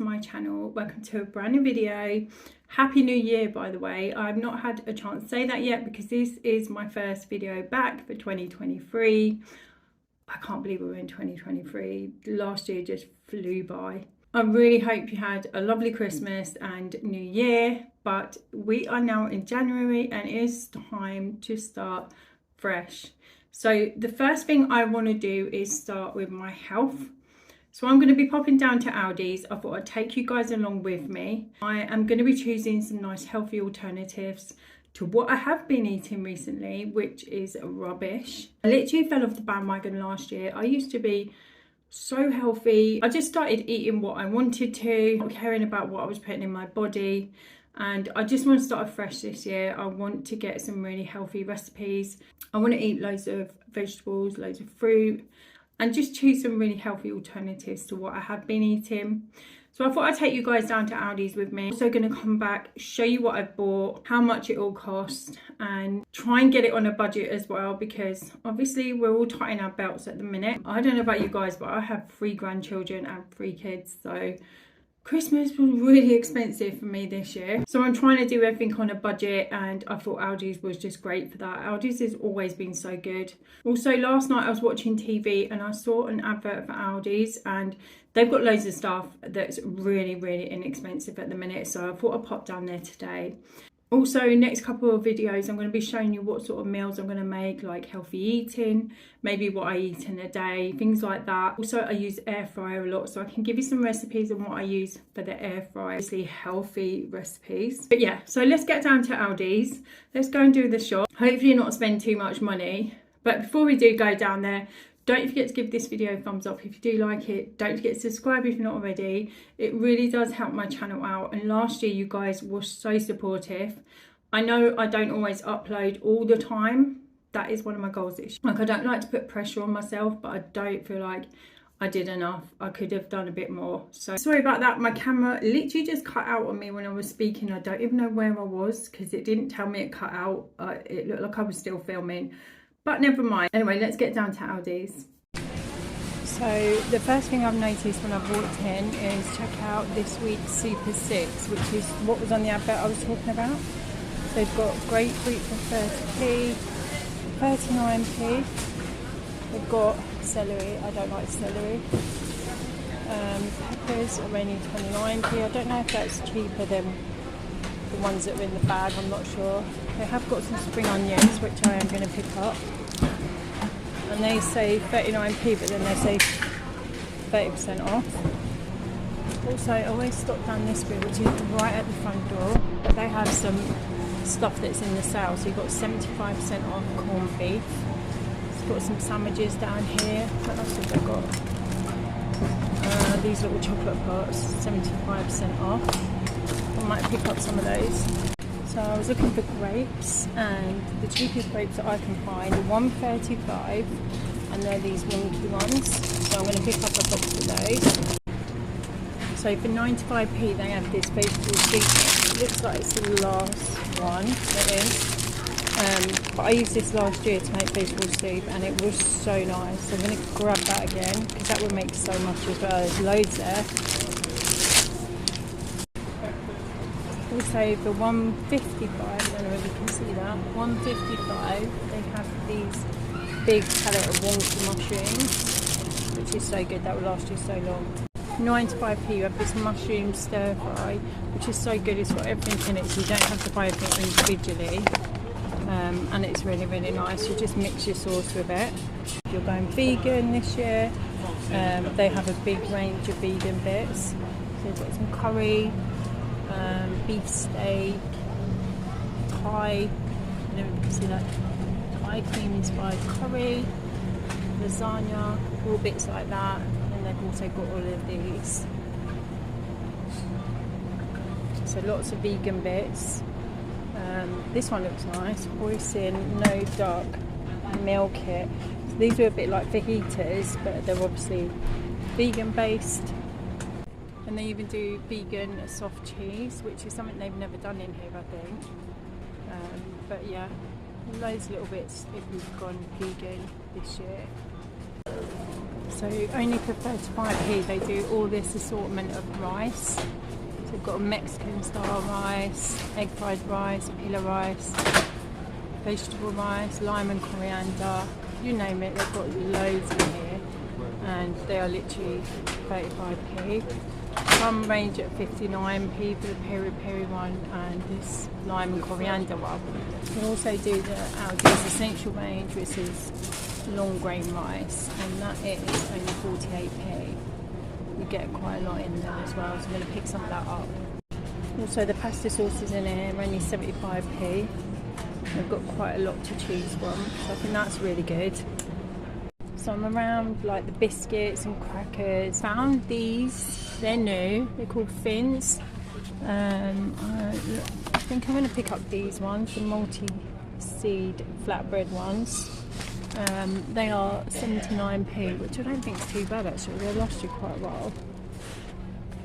my channel. Welcome to a brand new video. Happy New Year, by the way. I've not had a chance to say that yet because this is my first video back for 2023. I can't believe we're in 2023. Last year just flew by. I really hope you had a lovely Christmas and New Year, but we are now in January and it is time to start fresh. So the first thing I want to do is start with my health. So I'm going to be popping down to Aldi's. I thought I'd take you guys along with me. I am going to be choosing some nice healthy alternatives to what I have been eating recently, which is rubbish. I literally fell off the bandwagon last year. I used to be so healthy. I just started eating what I wanted to, not caring about what I was putting in my body. And I just want to start afresh this year. I want to get some really healthy recipes. I want to eat loads of vegetables, loads of fruit, and just choose some really healthy alternatives to what I have been eating. So I thought I'd take you guys down to Aldi's with me. I'm also going to come back, show you what I've bought, how much it all cost, and try and get it on a budget as well, because obviously we're all tightening our belts at the minute. I don't know about you guys, but I have 3 grandchildren and 3 kids, so Christmas was really expensive for me this year. So I'm trying to do everything on a budget, and I thought Aldi's was just great for that. Aldi's has always been so good. Also, last night I was watching TV and I saw an advert for Aldi's, and they've got loads of stuff that's really, really inexpensive at the minute. So I thought I'd pop down there today. Also, next couple of videos I'm going to be showing you what sort of meals I'm going to make, like healthy eating, maybe what I eat in a day, things like that. Also, I use air fryer a lot, so I can give you some recipes on what I use for the air fryer, obviously healthy recipes. But yeah, so let's get down to Aldi's. Let's go and do the shop. Hopefully not spend too much money. But before we do go down there, don't forget to give this video a thumbs up if you do like it. Don't forget to subscribe if you're not already. It really does help my channel out. And last year, you guys were so supportive. I know I don't always upload all the time. That is one of my goals this year. Like, I don't like to put pressure on myself, but I don't feel like I did enough. I could have done a bit more. So sorry about that. My camera literally just cut out on me when I was speaking. I don't even know where I was because it didn't tell me it cut out. It looked like I was still filming. But never mind. Anyway, let's get down to Aldi's. So the first thing I've noticed when I've walked in is check out this week's Super 6, which is what was on the advert I was talking about. So they've got grapefruit for 30p, 39p. They've got celery. I don't like celery. Peppers are only 29p. I don't know if that's cheaper than the ones that are in the bag, I'm not sure. They have got some spring onions, which I am going to pick up. And they say 39p, but then they say 30% off. Also, I always stop down this bit, which is right at the front door. But they have some stuff that's in the sale. So you've got 75% off corned beef. It's got some sandwiches down here. What else have they got? These little chocolate pots, 75% off. I might pick up some of those. So I was looking for grapes, and the cheapest grapes that I can find are $1.35, and they're these wonky ones. So I'm going to pick up a box of those. So for 95p they have this vegetable soup. It looks like it's the last one. It is. But I used this last year to make vegetable soup, and it was so nice. So I'm going to grab that again because that would make so much as well. There's loads there. Also for $1.55, I don't know if you can see that, $1.55 they have these big palette of wonky mushrooms, which is so good, that will last you so long. 95p you have this mushroom stir fry, which is so good. It's got everything in it, so you don't have to buy everything individually, and it's really, really nice. You just mix your sauce with it. If you're going vegan this year, they have a big range of vegan bits. So you've got some curry, beef steak, Thai, I don't know if you can see that, Thai cream inspired curry, lasagna, all bits like that. And they've also got all of these. So lots of vegan bits. This one looks nice, hoisin no duck meal kit. So these are a bit like fajitas, but they're obviously vegan based. And they even do vegan soft cheese, which is something they've never done in here, I think. But yeah, loads of little bits if you've gone vegan this year. So only for 35p they do all this assortment of rice. So they've got a Mexican style rice, egg fried rice, pillar rice, vegetable rice, lime and coriander, you name it, they've got loads in here, and they are literally 35p. Some range at 59p for the peri peri one and this lime and coriander one. We also do the Aldi's Essential range, which is long grain rice, and that is only 48p. You get quite a lot in there as well, so I'm going to pick some of that up. Also the pasta sauces in here are only 75p. They've got quite a lot to choose from, so I think that's really good. So I'm around like the biscuits and crackers. Found these, they're new, they're called Fins. I think I'm going to pick up these ones, the multi-seed flatbread ones. They are 79p, which I don't think is too bad actually, they last you quite a while.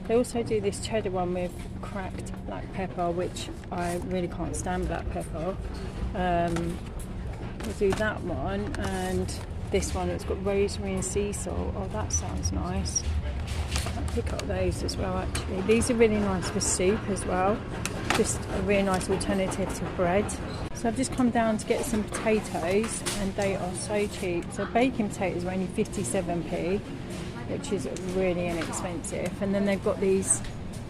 They also do this cheddar one with cracked black pepper, which I really can't stand black pepper. We'll do that one, and this one that's got rosemary and sea salt. Oh, that sounds nice. I'll pick up those as well actually. These are really nice for soup as well. Just a really nice alternative to bread. So I've just come down to get some potatoes, and they are so cheap. So baking potatoes are only 57p, which is really inexpensive. And then they've got these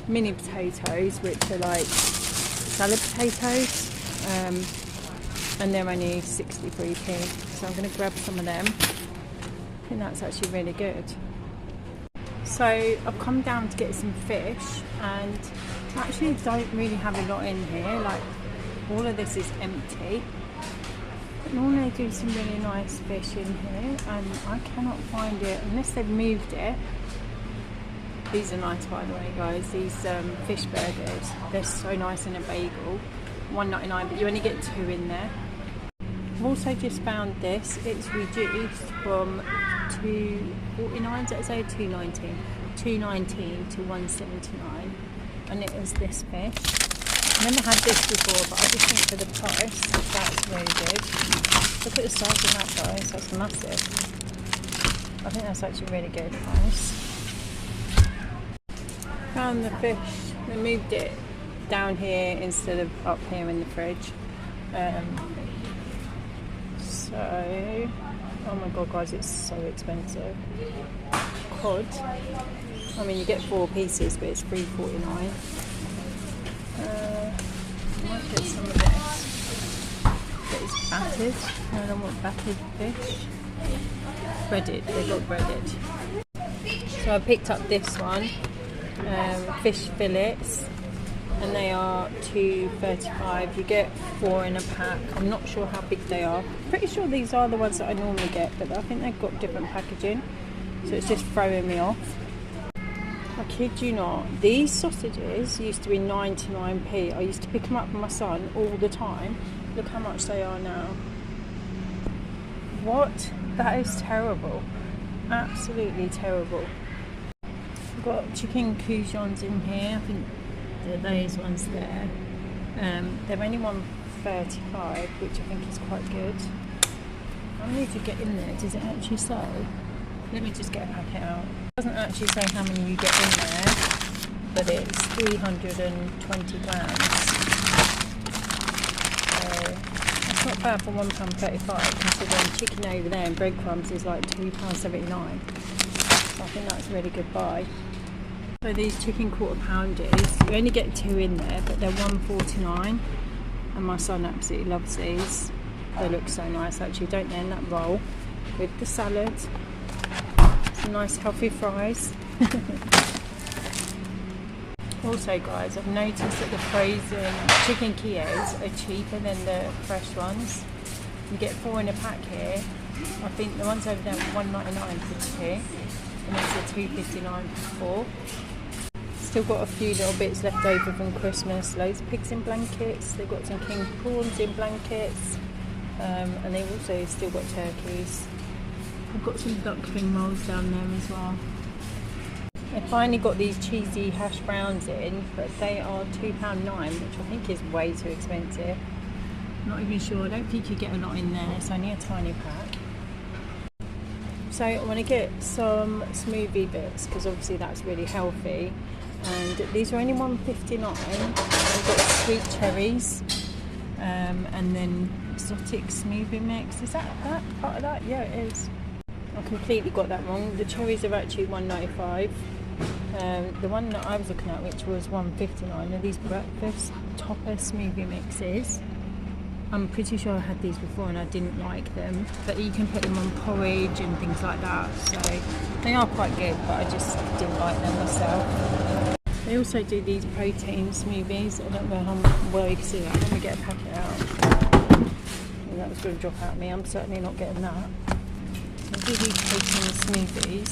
mini potatoes, which are like salad potatoes, and they're only 63p. So I'm going to grab some of them. I think that's actually really good. So I've come down to get some fish, and I actually don't really have a lot in here. Like, all of this is empty. But normally they do some really nice fish in here, and I cannot find it unless they've moved it. These are nice, by the way, guys. These fish burgers, they're so nice in a bagel. $1.99, but you only get 2 in there. I've also just found this. It's reduced from $2.49, let's say $2.19 to $1.79, and it was this fish. I've never had this before, but I just think for the price, that's really good. Look at the size of that, guys. That's massive. I think that's actually really good price. Found the fish. They moved it down here instead of up here in the fridge. So, oh my god, guys, it's so expensive. Cod. I mean, you get 4 pieces, but it's $3.49. I might get some of this. But it's battered. I don't want battered fish. Breaded. They got breaded. So I picked up this one. Fish fillets, and they are $2.35. You get 4 in a pack. I'm not sure how big they are. Pretty sure these are the ones that I normally get, but I think they've got different packaging, so it's just throwing me off. I kid you not, these sausages used to be 99p. I used to pick them up for my son all the time. Look how much they are now. What? That is terrible. Absolutely terrible. I've got chicken coujons in here. I think they're those ones there. They're only $1.35, which I think is quite good. I need to get in there. Does it actually say? Let me just get a packet out. It doesn't actually say how many you get in there, but it's 320 grams. So that's not bad for £1.35, considering chicken over there and breadcrumbs is like £2.79. So I think that's a really good buy. So these chicken quarter pounders, you only get 2 in there, but they're $1.49, and my son absolutely loves these. They look so nice actually, don't they, in that roll with the salad. Some nice healthy fries. Also, guys, I've noticed that the frozen chicken Kievs are cheaper than the fresh ones. You get 4 in a pack here. I think the ones over there are $1.99 for 2, and it's a $2.59 for 4. Still got a few little bits left over from Christmas. Loads of pigs in blankets. They've got some king prawns in blankets, and they've also still got turkeys. I've got some duckling rolls down there as well. I finally got these cheesy hash browns in, but they are £2.09, which I think is way too expensive. I'm not even sure. I don't think you get a lot in there. It's only a tiny pack. So I want to get some smoothie bits because obviously that's really healthy. And these are only $1.59. I've got sweet cherries, and then exotic smoothie mix. Is that part of that? Yeah, it is. I completely got that wrong. The cherries are actually $1.95. The one that I was looking at, which was $1.59, are these breakfast topper smoothie mixes. I'm pretty sure I had these before and I didn't like them, but you can put them on porridge and things like that, so they are quite good, but I just didn't like them myself. They also do these protein smoothies. I don't know how well you can see that. Let me get a packet out. And that was going to drop out at me. I'm certainly not getting that. They do these protein smoothies.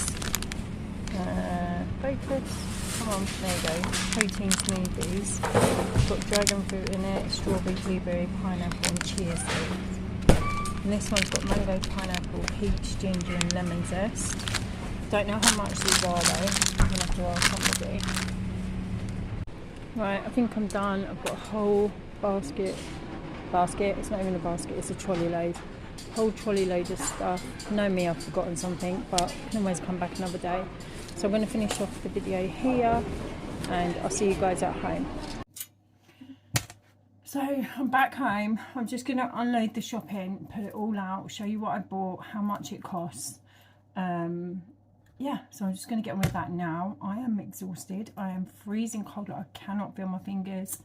Focus. Come on, there you go. Protein smoothies. It's got dragon fruit in it, strawberry, blueberry, pineapple and chia seeds. And this one's got mango, pineapple, peach, ginger and lemon zest. Don't know how much these are though. I'm going to have to ask somebody. Right, I think I'm done. I've got a whole basket. It's not even a basket, it's a trolley load. Whole trolley load of stuff. Know me, I've forgotten something, but I can always come back another day. So I'm going to finish off the video here and I'll see you guys at home. So I'm back home. I'm just going to unload the shopping, put it all out, show you what I bought, how much it costs. Yeah, so I'm just going to get on with that now. I am exhausted. I am freezing cold. I cannot feel my fingers.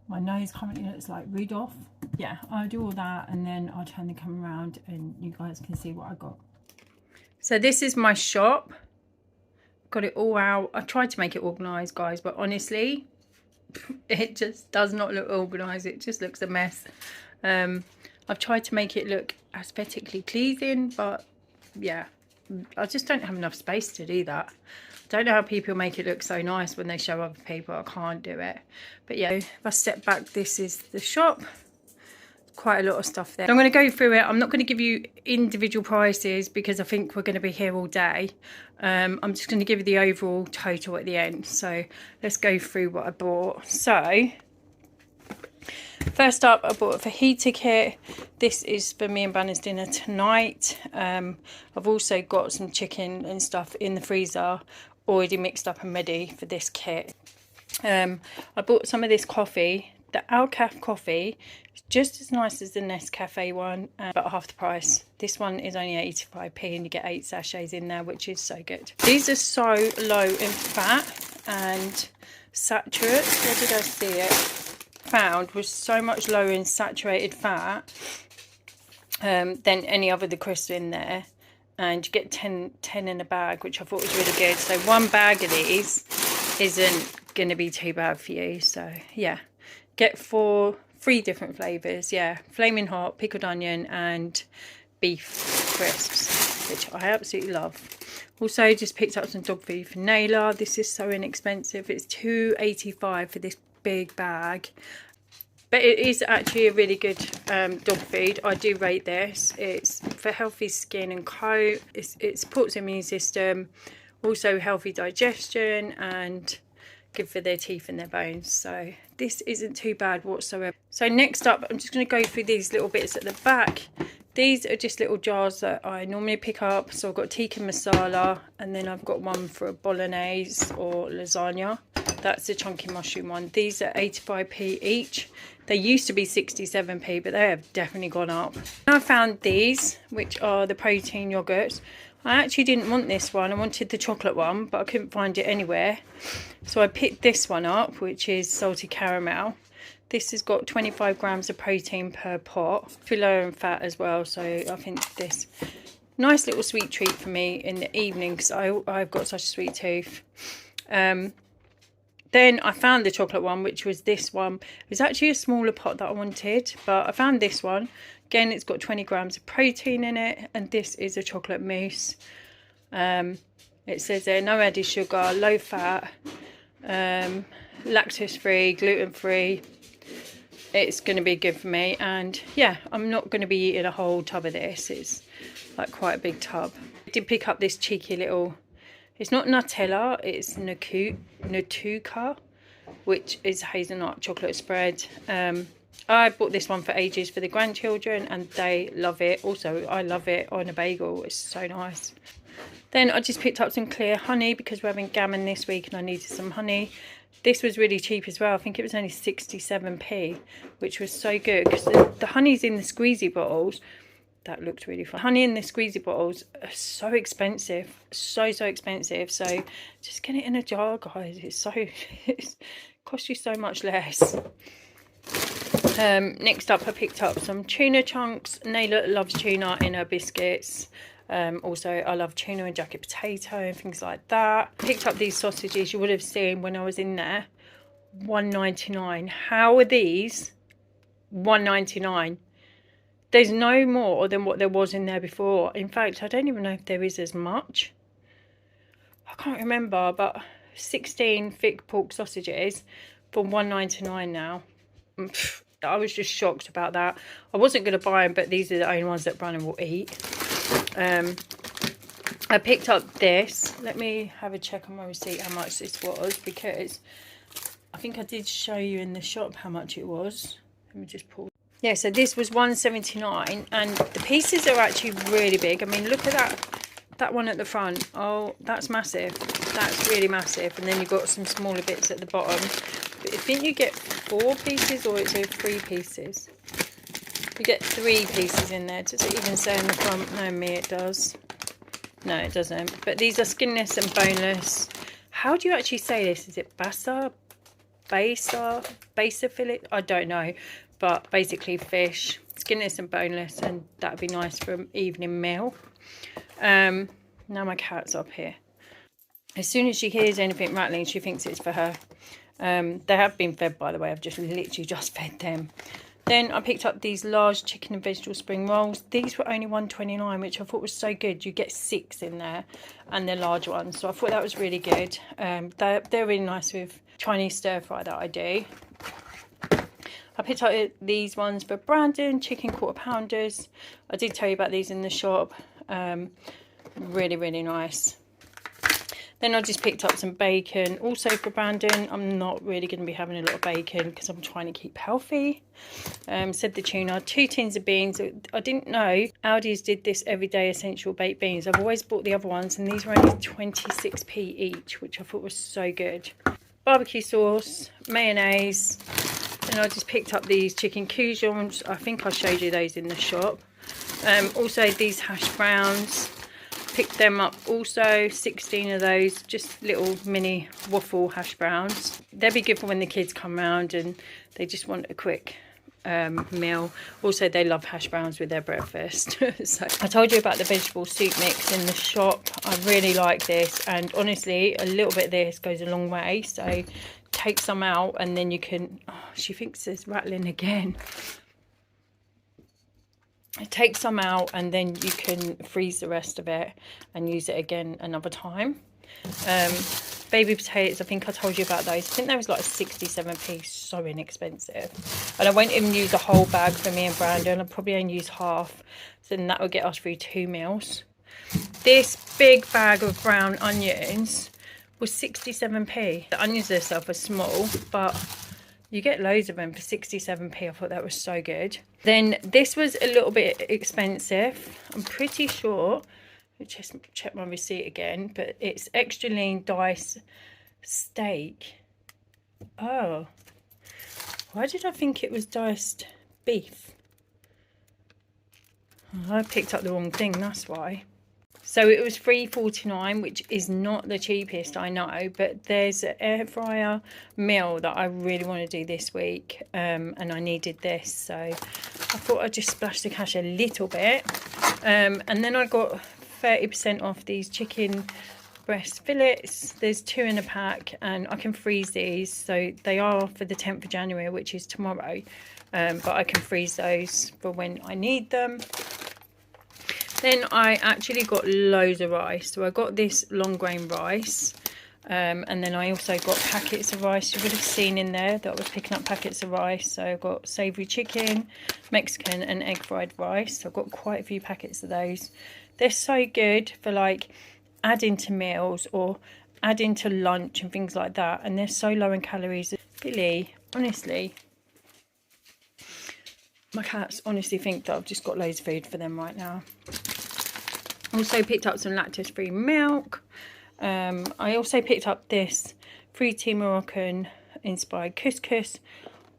My nose currently looks like Rudolph. Yeah, I'll do all that and then I'll turn the camera around and you guys can see what I got. So this is my shop. Got it all out. I tried to make it organised, guys, but honestly, it just does not look organised. It just looks a mess. I've tried to make it look aesthetically pleasing, but yeah, I just don't have enough space to do that. I don't know how people make it look so nice when they show other people. I can't do it. But yeah, if I step back, this is the shop. Quite a lot of stuff there. So I'm going to go through it. I'm not going to give you individual prices because I think we're going to be here all day. I'm just going to give you the overall total at the end. So let's go through what I bought. So first up, I bought a fajita kit. This is for me and Banner's dinner tonight. I've also got some chicken and stuff in the freezer already mixed up and ready for this kit. I bought some of this coffee. The Alcaf coffee is just as nice as the Nescafe one, but half the price. This one is only 85p and you get 8 sachets in there, which is so good. These are so low in fat and saturates. Where did I see it? Found was so much lower in saturated fat than any other the crisps in there. And you get 10 in a bag, which I thought was really good. So one bag of these isn't going to be too bad for you. So yeah. Get 3 different flavours, yeah, flaming hot, pickled onion and beef crisps, which I absolutely love. Also just picked up some dog food for Nayla. This is so inexpensive. It's $2.85 for this big bag, but it is actually a really good dog food. I do rate this. It's for healthy skin and coat. It supports the immune system, also healthy digestion and good for their teeth and their bones. So this isn't too bad whatsoever. So next up, I'm just going to go through these little bits at the back. These are just little jars that I normally pick up. So I've got tikka masala and then I've got one for a bolognese or lasagna. That's the chunky mushroom one. These are 85p each. They used to be 67p, but they have definitely gone up. I found these, which are the protein yogurts. I actually didn't want this one. I wanted the chocolate one, but I couldn't find it anywhere. So I picked this one up, which is salted caramel. This has got 25 grams of protein per pot. It's lower in fat as well, so I think this nice little sweet treat for me in the evening because I've got such a sweet tooth. Then I found the chocolate one, which was this one. It was actually a smaller pot that I wanted, but I found this one. Again, it's got 20 grams of protein in it, and this is a chocolate mousse. It says there, no added sugar, low fat, lactose free, gluten free. It's going to be good for me, and yeah, I'm not going to be eating a whole tub of this. It's like quite a big tub. I did pick up this cheeky little, it's not Nutella, it's Natuka, which is hazelnut chocolate spread. I bought this one for ages for the grandchildren and they love it. Also, I love it on a bagel. It's so nice. Then I just picked up some clear honey because we're having gammon this week and I needed some honey. This was really cheap as well. I think it was only 67p, which was so good because the honey's in the squeezy bottles. That looked really fun. Honey in the squeezy bottles are so expensive. So expensive. So just get it in a jar, guys. It costs you so much less. Next up, I picked up some tuna chunks. Nayla loves tuna in her biscuits. Also, I love tuna and jacket potato and things like that. Picked up these sausages you would have seen when I was in there. $1.99. How are these $1.99? There's no more than what there was in there before. In fact, I don't even know if there is as much. I can't remember, but 16 thick pork sausages for $1.99 now. I was just shocked about that. I wasn't going to buy them, but these are the only ones that Brandon will eat. I picked up this. Let me have a check on my receipt how much this was, because I think I did show you in the shop how much it was. Let me just pull. Yeah, so this was $1.79 and the pieces are actually really big. I mean, look at that one at the front. Oh, that's massive. That's really massive. And then you've got some smaller bits at the bottom. But I think you get 4 pieces or it's 3 pieces. You get 3 pieces in there. Does it even say on the front? No, me it does. No, it doesn't. But these are skinless and boneless. How do you actually say this? Is it basa fillet? I don't know. But basically fish, skinless and boneless, and that would be nice for an evening meal. Now my cat's up here. As soon as she hears anything rattling, she thinks it's for her. They have been fed, by the way. I've just literally just fed them. Then I picked up these large chicken and vegetable spring rolls. These were only $1.29, which I thought was so good. You get 6 in there, and they're large ones. So I thought that was really good. They're really nice with Chinese stir fry that I do. I picked up these ones for Brandon, chicken quarter pounders. I did tell you about these in the shop. Really nice. Then I just picked up some bacon, also for Brandon. I'm not really going to be having a lot of bacon because I'm trying to keep healthy. Said the tuna, 2 tins of beans. I didn't know Aldi's did this everyday essential baked beans. I've always bought the other ones and these were only 26p each, which I thought was so good. Barbecue sauce, mayonnaise. And I just picked up these chicken coujons. I think I showed you those in the shop. Also these hash browns. Picked them up also, 16 of those, just little mini waffle hash browns. They'll be good for when the kids come round and they just want a quick meal. Also, they love hash browns with their breakfast. So I told you about the vegetable soup mix in the shop. I really like this, and honestly, a little bit of this goes a long way. So take some out and then you can... Oh, she thinks it's rattling again. Take some out and then you can freeze the rest of it and use it again another time. Baby potatoes, I think I told you about those. I think there was like 67p, so inexpensive. And I won't even use a whole bag for me and Brandon. I'll probably only use half, so then that will get us through 2 meals. This big bag of brown onions was 67p. The onions themselves are small, but you get loads of them for 67p. I thought that was so good. Then this was a little bit expensive. I'm pretty sure, just check my receipt again, but it's extra lean diced steak. Oh, why did I think it was diced beef? I picked up the wrong thing, that's why. So it was $3.49, which is not the cheapest, I know, but there's an air fryer meal that I really want to do this week, and I needed this, so I thought I'd just splash the cash a little bit. And then I got 30% off these chicken breast fillets. There's 2 in a pack, and I can freeze these, so they are for the 10th of January, which is tomorrow, but I can freeze those for when I need them. Then I actually got loads of rice. So I got this long grain rice. And then I also got packets of rice. You would have seen in there that I was picking up packets of rice. So I got savoury chicken, Mexican and egg fried rice. So I've got quite a few packets of those. They're so good for like adding to meals or adding to lunch and things like that. And they're so low in calories. Billy, honestly. My cats honestly think that I've just got loads of food for them right now. Also picked up some lactose-free milk. I also picked up this fruity Moroccan inspired couscous.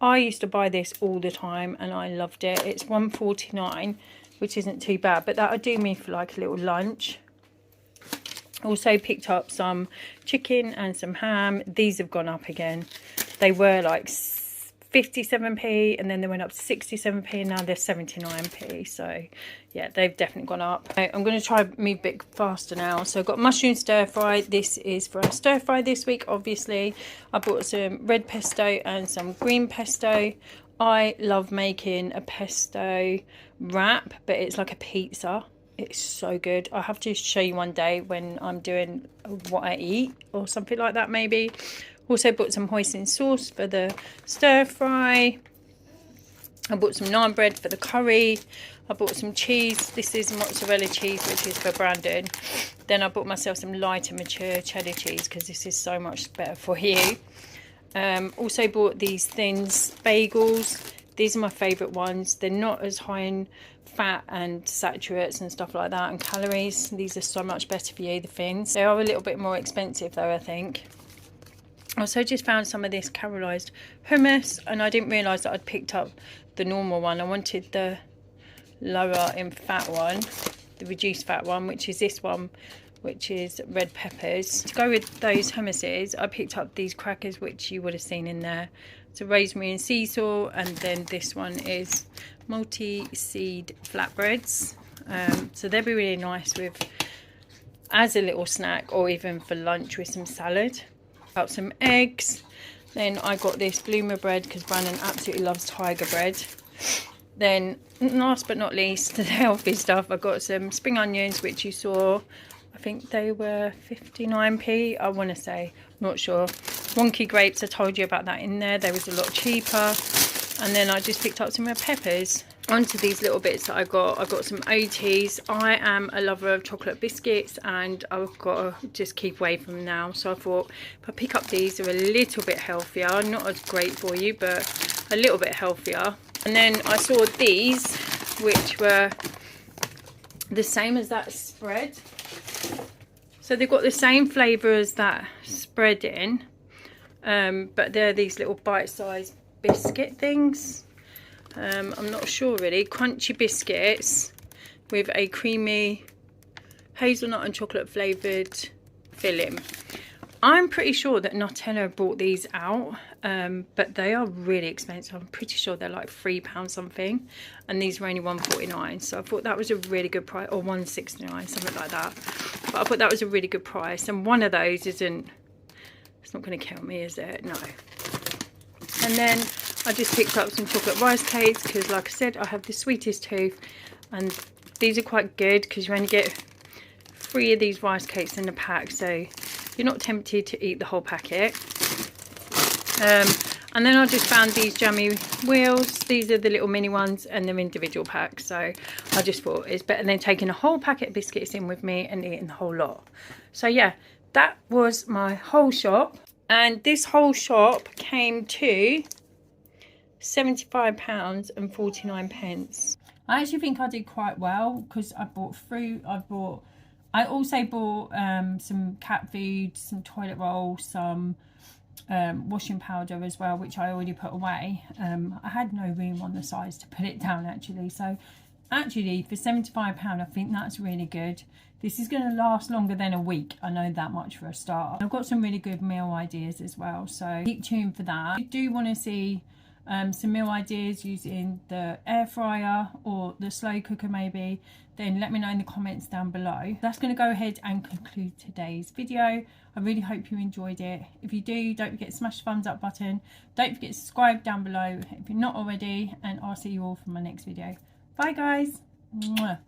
I used to buy this all the time and I loved it. It's $1.49, which isn't too bad, but that'll do me for like a little lunch. Also picked up some chicken and some ham. These have gone up again. They were like 57p and then they went up to 67p and now they're 79p. So yeah, they've definitely gone up. I'm going to try and move a bit faster now. So I've got mushroom stir fry. This is for our stir fry this week, obviously. I bought some red pesto and some green pesto. I love making a pesto wrap, but it's like a pizza. It's so good. I'll have to show you one day when I'm doing what I eat or something like that maybe. Also bought some hoisin sauce for the stir fry. I bought some naan bread for the curry. I bought some cheese. This is mozzarella cheese, which is for Brandon. Then I bought myself some light and mature cheddar cheese because this is so much better for you. Also bought these Thins bagels. These are my favourite ones. They're not as high in fat and saturates and stuff like that and calories. These are so much better for you, the Thins. They are a little bit more expensive though, I think. I also just found some of this caramelised hummus and I didn't realise that I'd picked up the normal one. I wanted the lower in fat one, the reduced fat one, which is this one, which is red peppers. To go with those hummuses, I picked up these crackers, which you would have seen in there. So rosemary and sea salt, and then this one is multi-seed flatbreads. So they'll be really nice with as a little snack or even for lunch with some salad. Got some eggs. Then I got this bloomer bread because Brandon absolutely loves tiger bread. Then last but not least, the healthy stuff, I got some spring onions, which you saw. I think they were 59p, I want to say, I'm not sure. Wonky grapes, I told you about that in there. They was a lot cheaper. And then I just picked up some red peppers. Onto these little bits that I got some OTs. I am a lover of chocolate biscuits and I've got to just keep away from them now. So I thought if I pick up these, they're a little bit healthier. Not as great for you, but a little bit healthier. And then I saw these, which were the same as that spread. So they've got the same flavour as that spread in, but they're these little bite-sized biscuit things. I'm not sure really. Crunchy biscuits with a creamy hazelnut and chocolate flavoured filling. I'm pretty sure that Nutella brought these out, but they are really expensive. I'm pretty sure they're like £3 something, and these were only $1.49. So I thought that was a really good price, or $1.69, something like that. But I thought that was a really good price, and one of those isn't, it's not going to kill me, is it? No. And then I just picked up some chocolate rice cakes because, like I said, I have the sweetest tooth, and these are quite good because you only get 3 of these rice cakes in the pack, so you're not tempted to eat the whole packet. And then I just found these jammy wheels. These are the little mini ones and they're individual packs, so I just thought it's better than taking a whole packet of biscuits in with me and eating the whole lot. So yeah, that was my whole shop, and this whole shop came to £75.49. I actually think I did quite well because I bought fruit, I also bought some cat food, some toilet roll, some washing powder as well, which I already put away. I had no room on the sides to put it down actually, so actually for £75 I think that's really good. This is going to last longer than a week, I know that much for a start. I've got some really good meal ideas as well, so keep tuned for that. If you do want to see some meal ideas using the air fryer or the slow cooker maybe, then let me know in the comments down below. That's going to go ahead and conclude today's video. I really hope you enjoyed it. If you do, don't forget to smash the thumbs up button. Don't forget to subscribe down below if you're not already, and I'll see you all for my next video. Bye guys. Mwah.